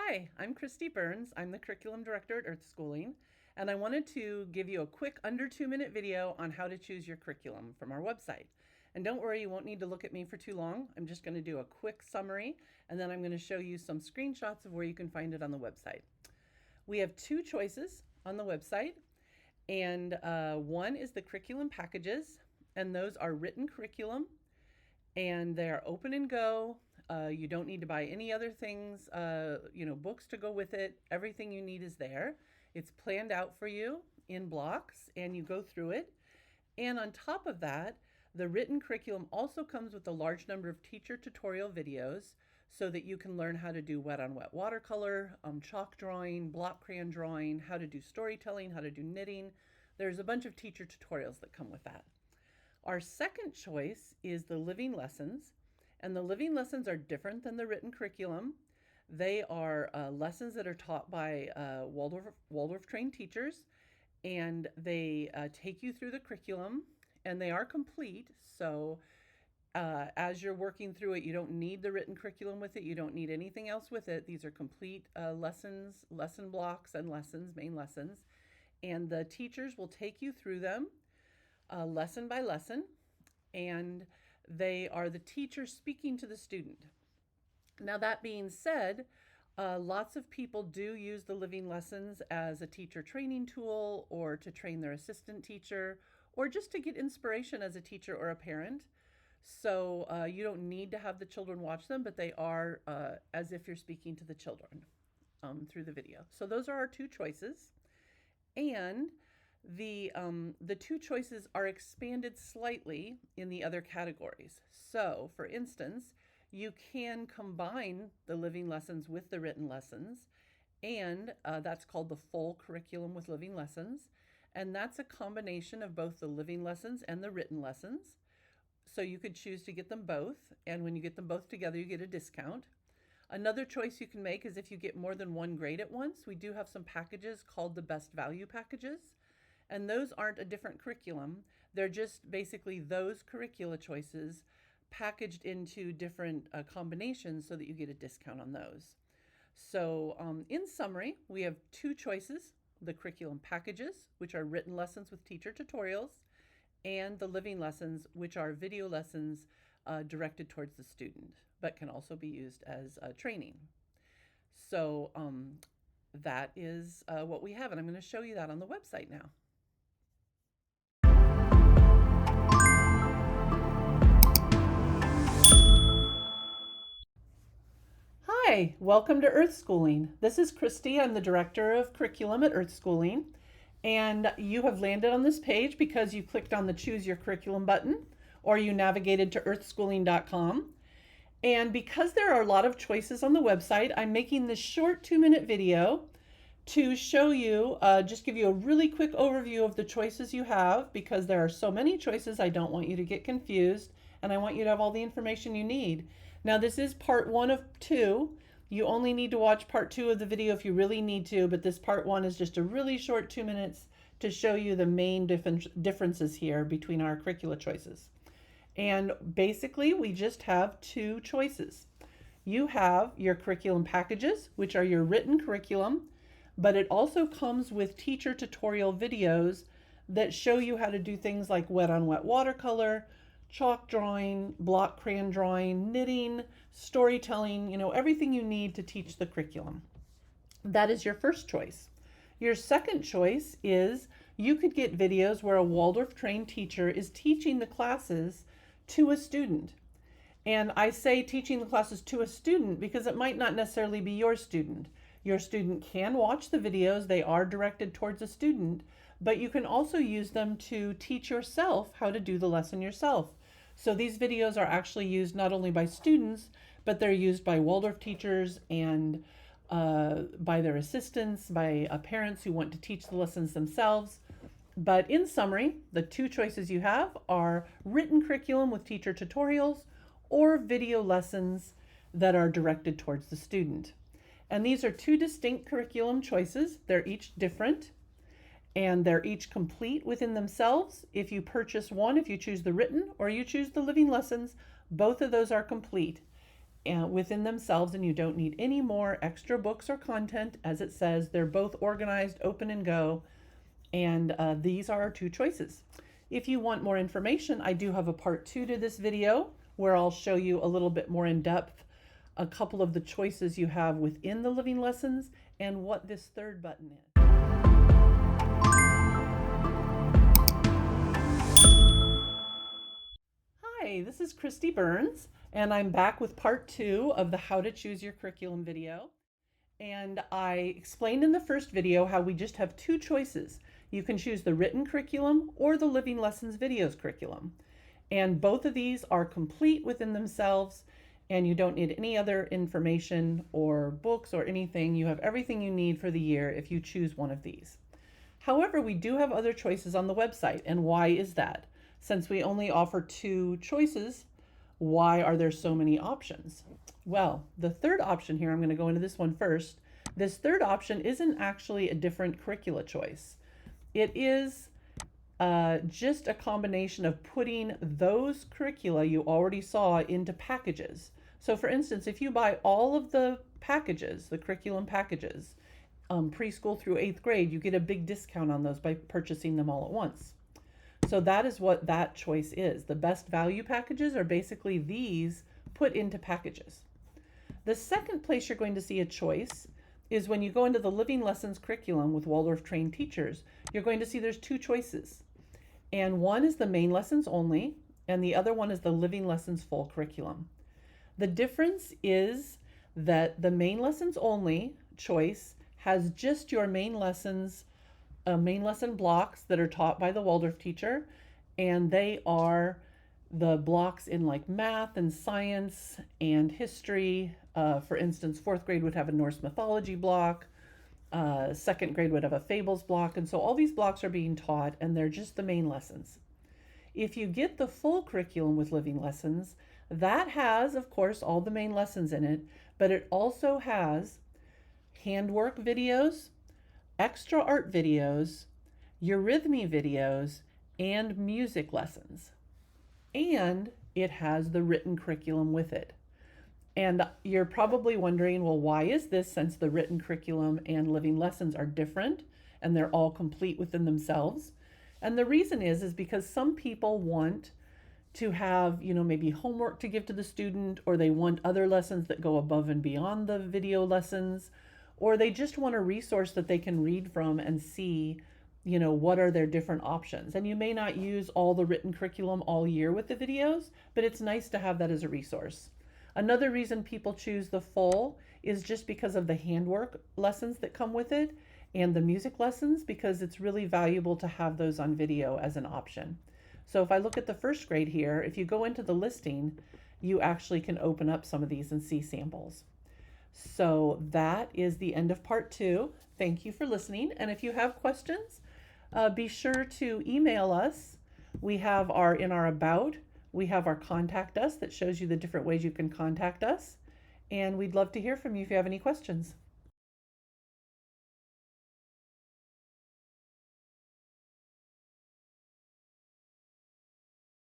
Hi, I'm Kristie Burns. I'm the Curriculum Director at Earthschooling, and I wanted to give you a quick under 2-minute video on how to choose your curriculum from our website. And don't worry, you won't need to look at me for too long. I'm just going to do a quick summary, and then I'm going to show you some screenshots of where you can find it on the website. We have two choices on the website, and one is the curriculum packages, and those are written curriculum, and they're open and go. You don't need to buy any other things, books to go with it. Everything you need is there. It's planned out for you in blocks, and you go through it. And on top of that, the written curriculum also comes with a large number of teacher tutorial videos so that you can learn how to do wet on wet watercolor, chalk drawing, block crayon drawing, how to do storytelling, how to do knitting. There's a bunch of teacher tutorials that come with that. Our second choice is the living lessons. And the living lessons are different than the written curriculum. They are lessons that are taught by Waldorf trained teachers, and they take you through the curriculum, and they are complete. So as you're working through it, you don't need the written curriculum with it. You don't need anything else with it. These are complete lessons, lesson blocks, and lessons, main lessons. And the teachers will take you through them lesson by lesson, and they are the teacher speaking to the student. Now, that being said, lots of people do use the living lessons as a teacher training tool, or to train their assistant teacher, or just to get inspiration as a teacher or a parent. So you don't need to have the children watch them, but they are as if you're speaking to the children through the video. So those are our two choices. And the two choices are expanded slightly in the other categories. So, for instance, you can combine the living lessons with the written lessons, and that's called the full curriculum with living lessons. And that's a combination of both the living lessons and the written lessons. So you could choose to get them both, and when you get them both together, you get a discount. Another choice you can make is if you get more than one grade at once. We do have some packages called the best value packages. And those aren't a different curriculum. They're just basically those curricula choices packaged into different combinations so that you get a discount on those. So in summary, we have two choices: the curriculum packages, which are written lessons with teacher tutorials, and the living lessons, which are video lessons directed towards the student, but can also be used as training. So that is what we have, and I'm going to show you that on the website now. Hi, welcome to Earthschooling. This is Kristie. I'm the Director of Curriculum at Earthschooling. And you have landed on this page because you clicked on the Choose Your Curriculum button, or you navigated to earthschooling.com. And because there are a lot of choices on the website, I'm making this short 2-minute video to show you, just give you a really quick overview of the choices you have, because there are so many choices. I don't want you to get confused, and I want you to have all the information you need. Now, this is part 1 of 2. You only need to watch part 2 of the video if you really need to, but this part 1 is just a really short 2 minutes to show you the main differences here between our curricula choices. And basically, we just have two choices. You have your curriculum packages, which are your written curriculum, but it also comes with teacher tutorial videos that show you how to do things like wet on wet watercolor, chalk drawing, block crayon drawing, knitting, storytelling, everything you need to teach the curriculum. That is your first choice. Your second choice is you could get videos where a Waldorf trained teacher is teaching the classes to a student. And I say teaching the classes to a student because it might not necessarily be your student. Your student can watch the videos. They are directed towards a student, but you can also use them to teach yourself how to do the lesson yourself. So these videos are actually used not only by students, but they're used by Waldorf teachers and by their assistants, by parents who want to teach the lessons themselves. But in summary, the two choices you have are written curriculum with teacher tutorials or video lessons that are directed towards the student. And these are two distinct curriculum choices. They're each different, and they're each complete within themselves. If you purchase one, if you choose the written or you choose the living lessons, both of those are complete. within themselves, and you don't need any more extra books or content. As it says, they're both organized, open and go, and these are our two choices. If you want more information, I do have a part 2 to this video where I'll show you a little bit more in depth a couple of the choices you have within the living lessons and what this third button is. Hi, this is Kristie Burns, and I'm back with part 2 of the How to Choose Your Curriculum video. And I explained in the first video how we just have two choices. You can choose the written curriculum or the Living Lessons videos curriculum. And both of these are complete within themselves, and you don't need any other information or books or anything. You have everything you need for the year if you choose one of these. However, we do have other choices on the website. And why is that? Since we only offer two choices, why are there so many options? Well, the third option here, I'm going to go into this one first. This third option isn't actually a different curricula choice. It is just a combination of putting those curricula you already saw into packages. So for instance, if you buy all of the packages, the curriculum packages, preschool through 8th grade, you get a big discount on those by purchasing them all at once. So that is what that choice is. The best value packages are basically these put into packages. The second place you're going to see a choice is when you go into the Living Lessons curriculum with Waldorf trained teachers. You're going to see there's two choices. And one is the main lessons only, and the other one is the Living Lessons full curriculum. The difference is that the main lessons only choice has just your main lessons main lesson blocks that are taught by the Waldorf teacher, and they are the blocks in like math and science and history. For instance, 4th grade would have a Norse mythology block, 2nd grade would have a fables block, and so all these blocks are being taught, and they're just the main lessons. If you get the full curriculum with Living Lessons, that has, of course, all the main lessons in it, but it also has handwork videos, extra art videos, eurythmy videos, and music lessons. And it has the written curriculum with it. And you're probably wondering, well, why is this, since the written curriculum and Living Lessons are different and they're all complete within themselves? And the reason is because some people want to have, maybe homework to give to the student, or they want other lessons that go above and beyond the video lessons, or they just want a resource that they can read from and see, what are their different options. And you may not use all the written curriculum all year with the videos, but it's nice to have that as a resource. Another reason people choose the full is just because of the handwork lessons that come with it and the music lessons, because it's really valuable to have those on video as an option. So if I look at the 1st grade here, if you go into the listing, you actually can open up some of these and see samples. So that is the end of part 2. Thank you for listening. And if you have questions, be sure to email us. We have in our about, we have our contact us that shows you the different ways you can contact us. And we'd love to hear from you if you have any questions.